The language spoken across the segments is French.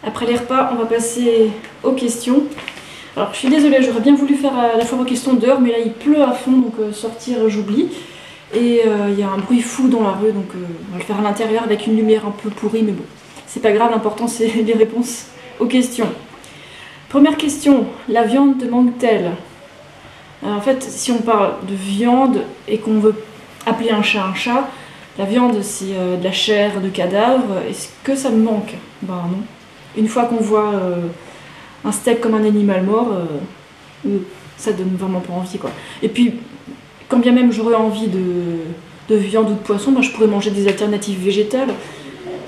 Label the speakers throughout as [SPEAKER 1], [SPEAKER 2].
[SPEAKER 1] Après les repas, on va passer aux questions. Alors je suis désolée, j'aurais bien voulu faire la foire aux questions dehors, mais là il pleut à fond, donc sortir j'oublie. Et il y a un bruit fou dans la rue, donc on va le faire à l'intérieur avec une lumière un peu pourrie, mais bon, c'est pas grave, l'important c'est les réponses aux questions. Première question, la viande te manque-t-elle? En fait, si on parle de viande et qu'on veut appeler un chat, la viande c'est de la chair de cadavre, est-ce que ça me manque? Ben non. Une fois qu'on voit un steak comme un animal mort, ça donne vraiment pas envie quoi. Et puis, quand bien même j'aurais envie de viande ou de poisson, ben, je pourrais manger des alternatives végétales.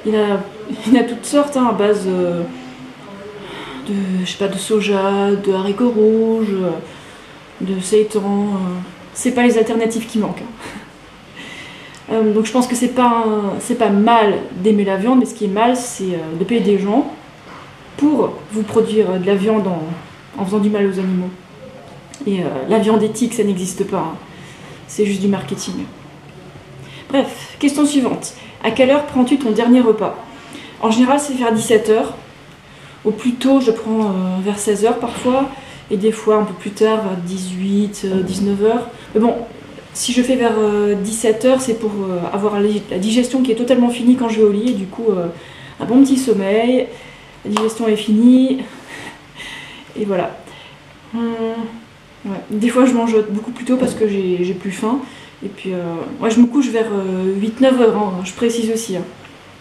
[SPEAKER 1] Il y a toutes sortes hein, à base je sais pas, de soja, de haricots rouges, de seitan. C'est pas les alternatives qui manquent. Donc je pense que c'est pas mal d'aimer la viande, mais ce qui est mal, c'est de payer des gens pour vous produire de la viande en faisant du mal aux animaux. Et la viande éthique, ça n'existe pas. Hein. C'est juste du marketing. Bref, question suivante. À quelle heure prends-tu ton dernier repas? En général, c'est vers 17 h. Au plus tôt, je prends vers 16 h parfois. Et des fois un peu plus tard, vers 18, 19 h. Mais bon, si je fais vers 17 h, c'est pour avoir la digestion qui est totalement finie quand je vais au lit. Et du coup, un bon petit sommeil. La digestion est finie. Et voilà. Ouais. Des fois, je mange beaucoup plus tôt parce que j'ai plus faim. Et puis, ouais, je me couche vers 8-9 h, hein, je précise aussi. Hein.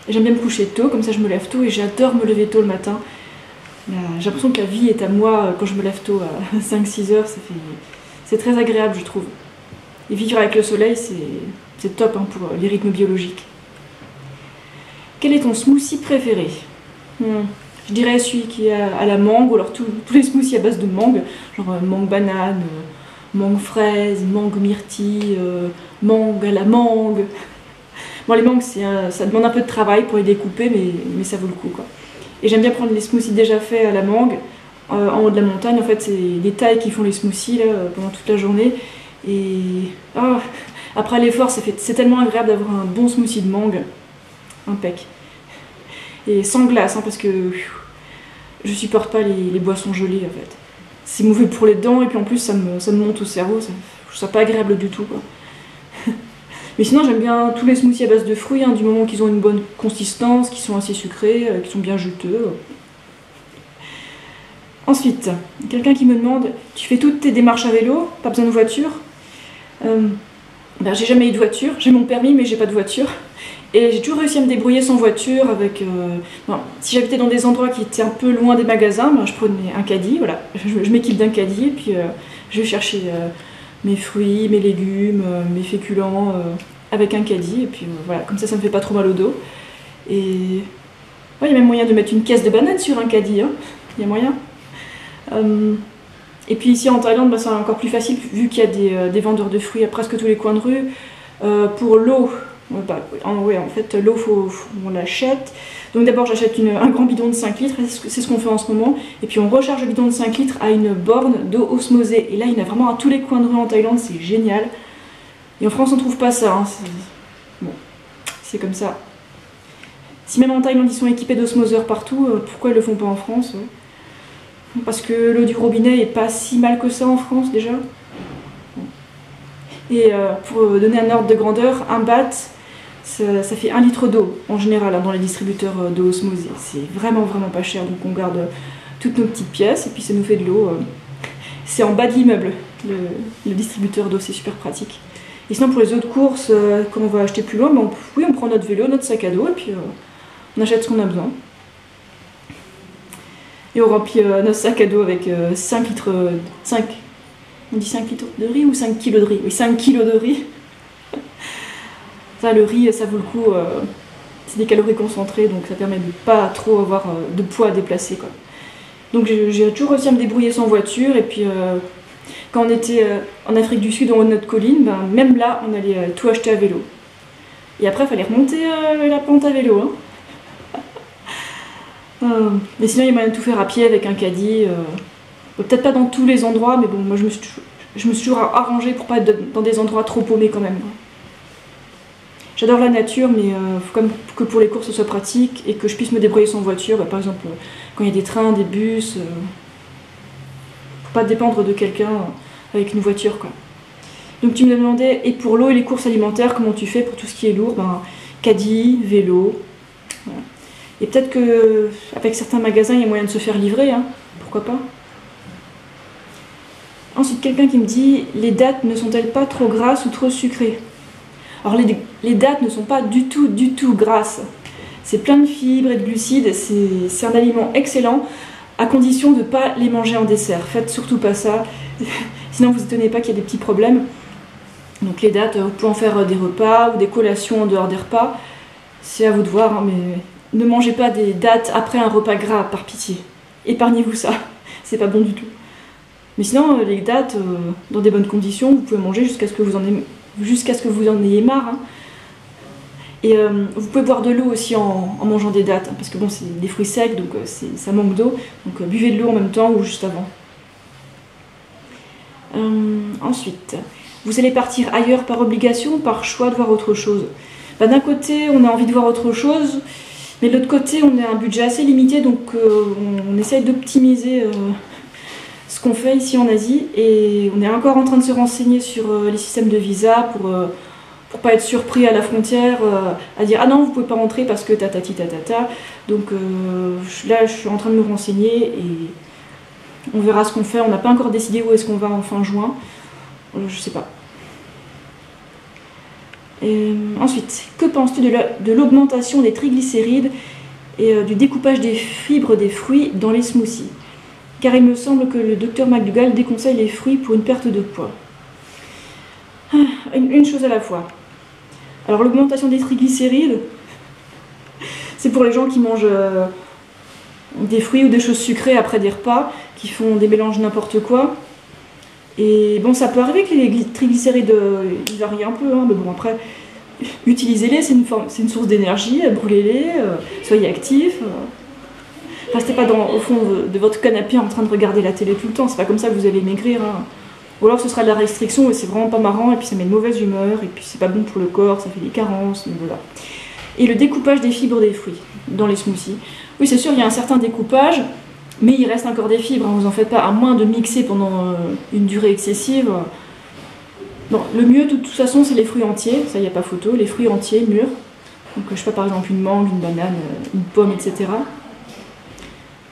[SPEAKER 1] J'aime bien me coucher tôt, comme ça je me lève tôt et j'adore me lever tôt le matin. J'ai l'impression que la vie est à moi quand je me lève tôt à 5-6 h, c'est très agréable je trouve. Et vivre avec le soleil, c'est top hein, pour les rythmes biologiques. Quel est ton smoothie préféré? Je dirais celui qui est à la mangue, ou alors tous les smoothies à base de mangue, genre mangue banane, mangue fraise, mangue myrtille, mangue à la mangue. Bon, les mangues, ça demande un peu de travail pour les découper, mais ça vaut le coup, quoi. Et j'aime bien prendre les smoothies déjà faits à la mangue, en haut de la montagne. En fait, c'est des tailles qui font les smoothies là, pendant toute la journée. Et après l'effort, c'est tellement agréable d'avoir un bon smoothie de mangue. Impec. Et sans glace, hein, parce que je supporte pas les boissons gelées, en fait. C'est mauvais pour les dents, et puis en plus, ça me monte au cerveau. Je trouve ça pas agréable du tout, quoi. Mais sinon, j'aime bien tous les smoothies à base de fruits, hein, du moment qu'ils ont une bonne consistance, qu'ils sont assez sucrés, qu'ils sont bien juteux. Ensuite, quelqu'un qui me demande, tu fais toutes tes démarches à vélo, pas besoin de voiture? Ben, j'ai jamais eu de voiture, j'ai mon permis mais j'ai pas de voiture. Et j'ai toujours réussi à me débrouiller sans voiture avec... bon, si j'habitais dans des endroits qui étaient un peu loin des magasins, ben, je prenais un caddie, voilà. Je m'équipe d'un caddie et puis je vais chercher mes fruits, mes légumes, mes féculents avec un caddie. Et puis voilà, comme ça me fait pas trop mal au dos. Et ouais, il y a même moyen de mettre une caisse de bananes sur un caddie, hein. Il y a moyen. Et puis ici en Thaïlande, bah, c'est encore plus facile vu qu'il y a des vendeurs de fruits à presque tous les coins de rue. Pour l'eau, bah, en fait l'eau on l'achète. Donc d'abord j'achète un grand bidon de 5 litres, c'est ce qu'on fait en ce moment. Et puis on recharge le bidon de 5 litres à une borne d'eau osmosée. Et là il y en a vraiment à tous les coins de rue en Thaïlande, c'est génial. Et en France on trouve pas ça, hein. Bon, c'est comme ça. Si même en Thaïlande ils sont équipés d'osmoseurs partout, pourquoi ils le font pas en France? Parce que l'eau du robinet est pas si mal que ça en France déjà. Et pour donner un ordre de grandeur, un baht, ça fait 1 litre d'eau en général hein, dans les distributeurs d'eau osmosée. C'est vraiment pas cher, donc on garde toutes nos petites pièces et puis ça nous fait de l'eau. C'est en bas de l'immeuble, le distributeur d'eau, c'est super pratique. Et sinon pour les autres courses, quand on va acheter plus loin, ben on prend notre vélo, notre sac à dos et puis on achète ce qu'on a besoin. Et on remplit notre sac à dos avec 5 litres... On dit 5 litres de riz ou 5 kilos de riz? Oui, 5 kilos de riz. Ça, le riz, ça vaut le coup. C'est des calories concentrées, donc ça permet de pas trop avoir de poids à déplacer, quoi. Donc j'ai toujours réussi à me débrouiller sans voiture. Et puis quand on était en Afrique du Sud, en haut de notre colline, ben, même là, on allait tout acheter à vélo. Et après, il fallait remonter la pente à vélo. Hein. Mais sinon, il y a moyen de tout faire à pied avec un caddie. Peut-être pas dans tous les endroits, mais bon, moi je me suis toujours arrangée pour pas être dans des endroits trop paumés quand même. J'adore la nature, mais faut quand même que pour les courses ce soit pratique et que je puisse me débrouiller sans voiture. Bah, par exemple, quand il y a des trains, des bus, faut pas dépendre de quelqu'un avec une voiture, quoi. Donc tu me demandais, et pour l'eau et les courses alimentaires, comment tu fais pour tout ce qui est lourd? Ben, caddie, vélo. Voilà. Et peut-être qu'avec certains magasins, il y a moyen de se faire livrer, hein. Pourquoi pas? Ensuite, quelqu'un qui me dit, les dattes ne sont-elles pas trop grasses ou trop sucrées? Alors les dattes ne sont pas du tout grasses. C'est plein de fibres et de glucides, c'est un aliment excellent, à condition de ne pas les manger en dessert. Faites surtout pas ça, sinon vous étonnez pas qu'il y ait des petits problèmes. Donc les dattes, vous pouvez en faire des repas ou des collations en dehors des repas. C'est à vous de voir, hein, mais ne mangez pas des dattes après un repas gras, par pitié. Épargnez-vous ça, c'est pas bon du tout. Mais sinon, les dattes, dans des bonnes conditions, vous pouvez manger jusqu'à ce que vous en ayez marre. Hein. Et vous pouvez boire de l'eau aussi en mangeant des dattes, hein, parce que bon, c'est des fruits secs, donc ça manque d'eau. Donc buvez de l'eau en même temps ou juste avant. Ensuite, vous allez partir ailleurs par obligation ou par choix de voir autre chose? Bah, d'un côté, on a envie de voir autre chose, mais de l'autre côté, on a un budget assez limité, donc on essaye d'optimiser ce qu'on fait ici en Asie, et on est encore en train de se renseigner sur les systèmes de visa pour pas être surpris à la frontière à dire ah non vous pouvez pas rentrer parce que tatati tatata. Donc là je suis en train de me renseigner et on verra ce qu'on fait. On n'a pas encore décidé où est-ce qu'on va en fin juin, je sais pas. Ensuite, que penses-tu de l'augmentation des triglycérides et du découpage des fibres des fruits dans les smoothies? Car il me semble que le docteur McDougall déconseille les fruits pour une perte de poids. Une chose à la fois. Alors l'augmentation des triglycérides, c'est pour les gens qui mangent des fruits ou des choses sucrées après des repas, qui font des mélanges n'importe quoi. Et bon, ça peut arriver que les triglycérides ils varient un peu, hein, mais bon après, utilisez-les, c'est une source d'énergie, brûlez-les, soyez actifs. Restez pas au fond de votre canapé en train de regarder la télé tout le temps, c'est pas comme ça que vous allez maigrir. Hein. Ou alors ce sera de la restriction et c'est vraiment pas marrant et puis ça met de mauvaise humeur et puis c'est pas bon pour le corps, ça fait des carences, donc voilà. Et le découpage des fibres des fruits dans les smoothies. Oui c'est sûr il y a un certain découpage, mais il reste encore des fibres, hein, vous en faites pas, à moins de mixer pendant une durée excessive. Non, le mieux de toute façon c'est les fruits entiers, ça y a pas photo, les fruits entiers, mûrs. Donc je sais pas par exemple une mangue, une banane, une pomme, etc.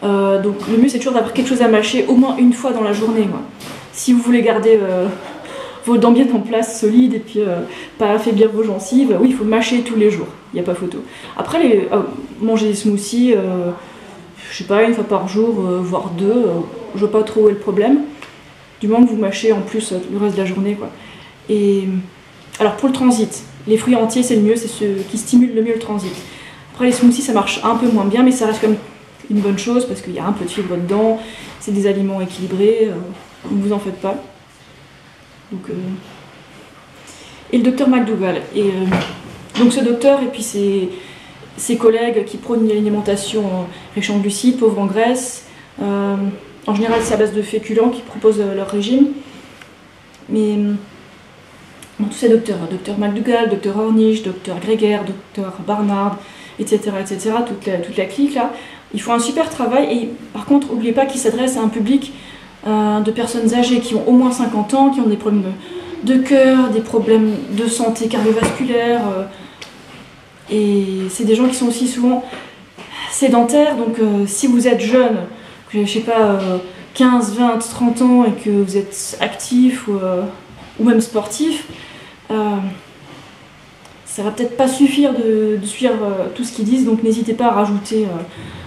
[SPEAKER 1] Donc le mieux c'est toujours d'avoir quelque chose à mâcher au moins une fois dans la journée. Quoi. Si vous voulez garder vos dents bien en place, solides, et puis pas affaiblir vos gencives, oui il faut mâcher tous les jours, il n'y a pas photo. Après manger des smoothies, je sais pas, une fois par jour, voire deux, je vois pas trop où est le problème. Du moment que vous mâchez en plus le reste de la journée. Quoi. Et alors pour le transit, les fruits entiers c'est le mieux, c'est ceux qui stimulent le mieux le transit. Après les smoothies ça marche un peu moins bien, mais ça reste quand même une bonne chose parce qu'il y a un peu de fibres dedans, c'est des aliments équilibrés, ne vous en faites pas. Donc, et le docteur McDougall. Et donc ce docteur et puis ses collègues qui prônent une alimentation riche en glucides, pauvre en graisse. En général c'est à base de féculents qui proposent leur régime. Mais tous ces docteurs, docteur McDougall, docteur Ornish, docteur Greger, docteur Barnard, etc., toute la clique là, ils font un super travail et par contre n'oubliez pas qu'ils s'adressent à un public de personnes âgées qui ont au moins 50 ans, qui ont des problèmes de cœur, des problèmes de santé cardiovasculaire et c'est des gens qui sont aussi souvent sédentaires, donc si vous êtes jeune, que je sais pas 15, 20, 30 ans et que vous êtes actif ou même sportif, ça va peut-être pas suffire de suivre tout ce qu'ils disent, donc n'hésitez pas à rajouter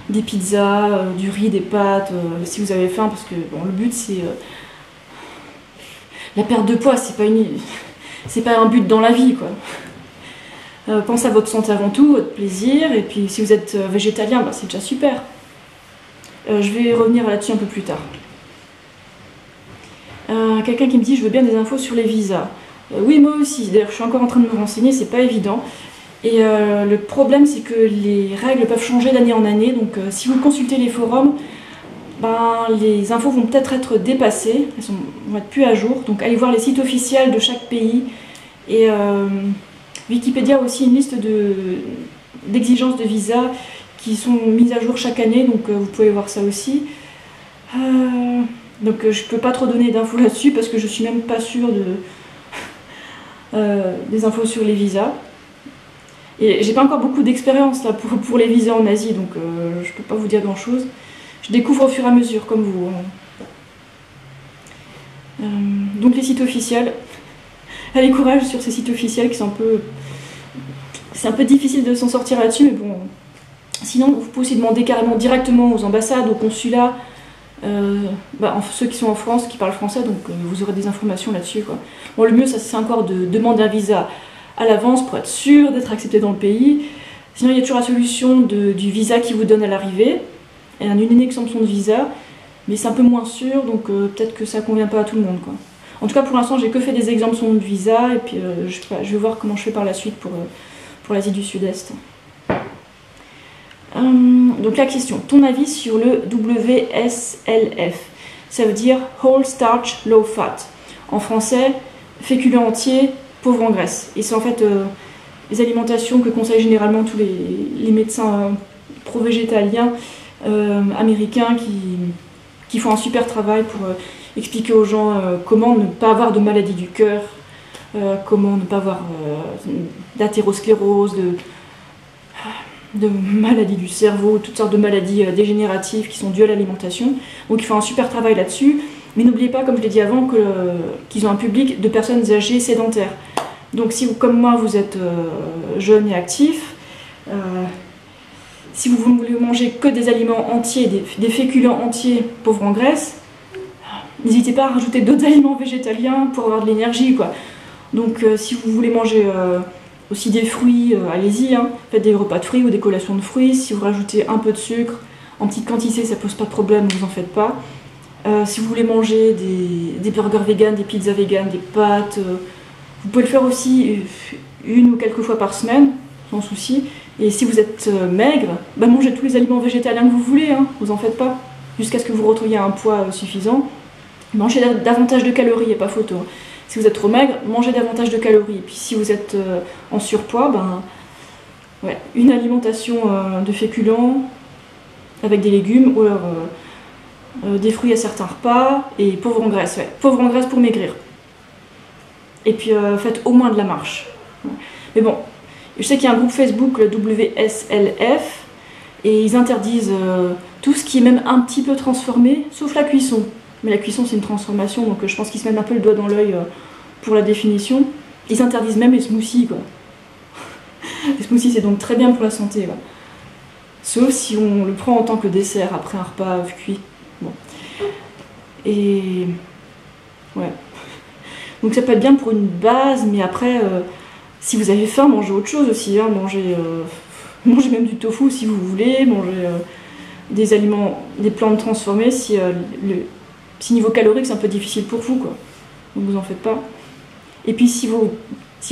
[SPEAKER 1] des pizzas, du riz, des pâtes, si vous avez faim, parce que bon, le but c'est la perte de poids, c'est pas un but dans la vie, quoi. Pensez à votre santé avant tout, votre plaisir, et puis si vous êtes végétalien, bah, c'est déjà super. Je vais revenir là-dessus un peu plus tard. Quelqu'un qui me dit je veux bien des infos sur les visas. Oui, moi aussi, d'ailleurs je suis encore en train de me renseigner, c'est pas évident. Et le problème c'est que les règles peuvent changer d'année en année, donc si vous consultez les forums, ben, les infos vont peut-être être dépassées, vont être plus à jour, donc allez voir les sites officiels de chaque pays et Wikipédia a aussi une liste d'exigences de visa qui sont mises à jour chaque année, donc vous pouvez voir ça aussi. Donc je peux pas trop donner d'infos là-dessus parce que je suis même pas sûre des infos sur les visas. Et j'ai pas encore beaucoup d'expérience là pour les visas en Asie, donc je peux pas vous dire grand chose. Je découvre au fur et à mesure, comme vous. Donc les sites officiels. Allez, courage sur ces sites officiels qui sont un peu... C'est un peu difficile de s'en sortir là-dessus, mais bon. Sinon, vous pouvez aussi demander carrément directement aux ambassades, aux consulats, ceux qui sont en France, qui parlent français, donc vous aurez des informations là-dessus, quoi. Bon, le mieux, c'est encore de demander un visa à l'avance pour être sûr d'être accepté dans le pays. Sinon, il y a toujours la solution du visa qui vous donne à l'arrivée, et une exemption de visa, mais c'est un peu moins sûr, donc peut-être que ça convient pas à tout le monde, quoi. En tout cas, pour l'instant, j'ai que fait des exemptions de visa, et puis je vais voir comment je fais par la suite pour l'Asie du Sud-Est. Donc la question, ton avis sur le WSLF? Ça veut dire Whole Starch Low Fat. En français, féculents entiers, pauvres en graisse. Et c'est en fait les alimentations que conseillent généralement tous les médecins pro-végétaliens américains qui font un super travail pour expliquer aux gens comment ne pas avoir de maladie du cœur, comment ne pas avoir d'athérosclérose, de maladies du cerveau, toutes sortes de maladies dégénératives qui sont dues à l'alimentation. Donc ils font un super travail là-dessus. Mais n'oubliez pas, comme je l'ai dit avant, qu'ils ont un public de personnes âgées sédentaires. Donc si vous, comme moi, vous êtes jeune et actif, si vous voulez manger que des aliments entiers, des féculents entiers pauvres en graisse, n'hésitez pas à rajouter d'autres aliments végétaliens pour avoir de l'énergie, quoi. Donc si vous voulez manger aussi des fruits, allez-y, hein. Faites des repas de fruits ou des collations de fruits. Si vous rajoutez un peu de sucre en petite quantité, ça pose pas de problème, ne vous en faites pas. Si vous voulez manger des burgers vegan, des pizzas vegan, des pâtes, vous pouvez le faire aussi une ou quelques fois par semaine, sans souci. Et si vous êtes maigre, mangez tous les aliments végétaliens que vous voulez, hein, vous en faites pas, jusqu'à ce que vous retrouviez un poids suffisant. Mangez davantage de calories, il n'y a pas photo. Si vous êtes trop maigre, mangez davantage de calories. Et puis si vous êtes en surpoids, une alimentation de féculents avec des légumes ou alors des fruits à certains repas et pauvre en graisse. Ouais. Pauvre en graisse pour maigrir. Et puis faites au moins de la marche. Mais bon, je sais qu'il y a un groupe Facebook, le WSLF, et ils interdisent tout ce qui est même un petit peu transformé, sauf la cuisson. Mais la cuisson, c'est une transformation, donc je pense qu'ils se mettent un peu le doigt dans l'œil pour la définition. Ils interdisent même les smoothies, quoi. Les smoothies, c'est donc très bien pour la santé, quoi. Sauf si on le prend en tant que dessert après un repas cuit. Bon. Et... ouais. Donc ça peut être bien pour une base, mais après, si vous avez faim, mangez autre chose aussi, hein. Mangez même du tofu si vous voulez, mangez des aliments, des plantes transformées si niveau calorique c'est un peu difficile pour vous, quoi. Donc vous en faites pas. Et puis si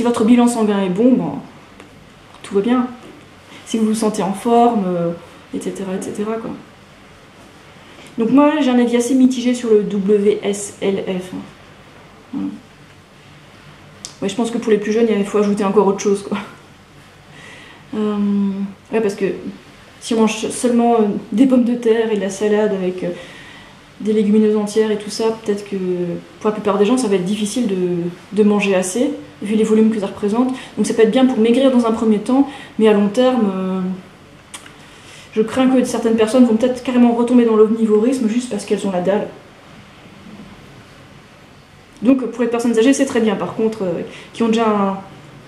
[SPEAKER 1] votre bilan sanguin est bon, tout va bien. Si vous vous sentez en forme, etc., quoi. Donc moi j'ai un avis assez mitigé sur le WSLF. Voilà. Ouais, je pense que pour les plus jeunes, il faut ajouter encore autre chose, quoi. Ouais, parce que si on mange seulement des pommes de terre et de la salade avec des légumineuses entières et tout ça, peut-être que pour la plupart des gens, ça va être difficile de manger assez, vu les volumes que ça représente. Donc ça peut être bien pour maigrir dans un premier temps, mais à long terme, je crains que certaines personnes vont peut-être carrément retomber dans l'omnivorisme juste parce qu'elles ont la dalle. Donc pour les personnes âgées, c'est très bien. Par contre, qui ont déjà un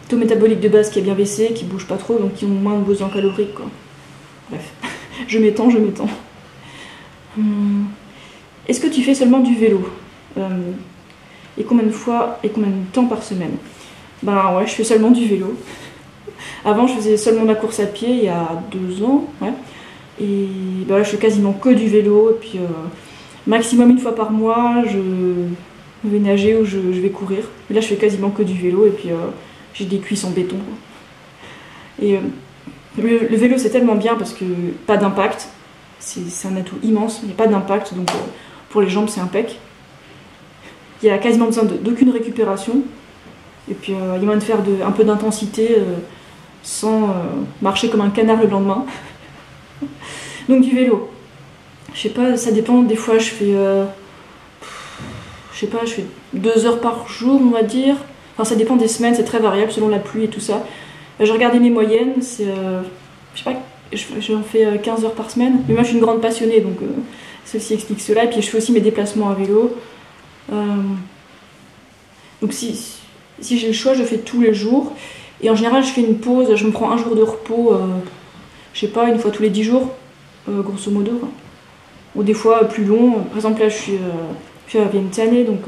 [SPEAKER 1] taux métabolique de base qui est bien baissé, qui ne bouge pas trop, donc qui ont moins de besoins caloriques, quoi. Bref, je m'étends. Est-ce que tu fais seulement du vélo? Et combien de fois et combien de temps par semaine? Ouais, je fais seulement du vélo. Avant, je faisais seulement de la course à pied il y a 2 ans. Ouais. Et là, je fais quasiment que du vélo. Et puis, maximum une fois par mois, je vais nager ou je vais courir. Mais là, je fais quasiment que du vélo. Et puis, j'ai des cuisses en béton, quoi. Et le vélo, c'est tellement bien parce que pas d'impact. C'est un atout immense. Il n'y a pas d'impact. Donc, pour les jambes, c'est impec. Il n'y a quasiment besoin d'aucune récupération. Et puis il y a moyen de faire un peu d'intensité sans marcher comme un canard le lendemain. Donc du vélo. Je sais pas, ça dépend, des fois je fais... je sais pas, je fais 2 heures par jour, on va dire. Enfin, ça dépend des semaines, c'est très variable selon la pluie et tout ça. J'ai regardé mes moyennes, c'est... je sais pas, j'en fais 15 heures par semaine. Mais moi, je suis une grande passionnée, donc ceci explique cela. Et puis, je fais aussi mes déplacements à vélo. Donc, si j'ai le choix, je fais tous les jours. Et en général, je fais une pause, je me prends un jour de repos, je sais pas, une fois tous les 10 jours, grosso modo. Quoi. Ou des fois plus long. Par exemple, là, je suis à Vientiane, donc...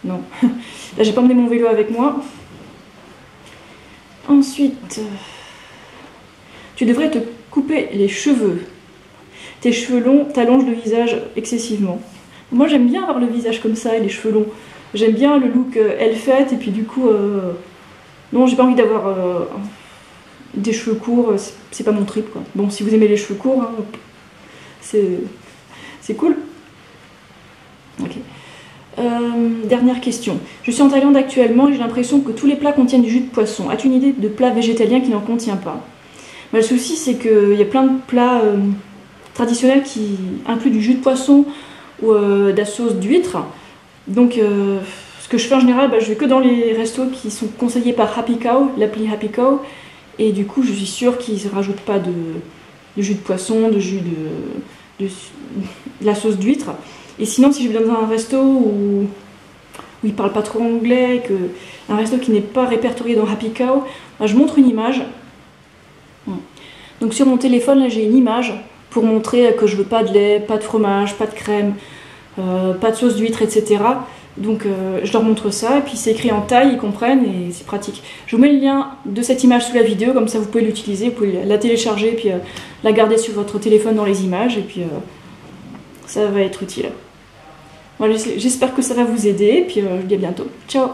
[SPEAKER 1] non. Là, j'ai pas emmené mon vélo avec moi. Ensuite, tu devrais te couper les cheveux. Tes cheveux longs t'allongent le visage excessivement. Moi, j'aime bien avoir le visage comme ça et les cheveux longs. J'aime bien le look elle-faite et puis du coup... non, j'ai pas envie d'avoir des cheveux courts, c'est pas mon trip, quoi. Bon, si vous aimez les cheveux courts, hein, c'est cool. Ok. Dernière question. Je suis en Thaïlande actuellement et j'ai l'impression que tous les plats contiennent du jus de poisson. As-tu une idée de plat végétalien qui n'en contient pas? Le souci, c'est qu'il y a plein de plats traditionnels qui incluent du jus de poisson ou de la sauce d'huître. Donc, ce que je fais en général, je vais que dans les restos qui sont conseillés par Happy Cow, l'appli Happy Cow. Et du coup, je suis sûre qu'ils ne rajoutent pas de jus de poisson, de jus de la sauce d'huître. Et sinon, si je vais dans un resto où ils ne parlent pas trop anglais, un resto qui n'est pas répertorié dans Happy Cow, je montre une image. Donc sur mon téléphone, là, j'ai une image pour montrer que je veux pas de lait, pas de fromage, pas de crème, pas de sauce d'huître, etc. Donc je leur montre ça, et puis c'est écrit en thaï, ils comprennent, et c'est pratique. Je vous mets le lien de cette image sous la vidéo, comme ça vous pouvez l'utiliser, vous pouvez la télécharger, puis la garder sur votre téléphone dans les images, et puis ça va être utile. Voilà, j'espère que ça va vous aider, et puis je vous dis à bientôt. Ciao!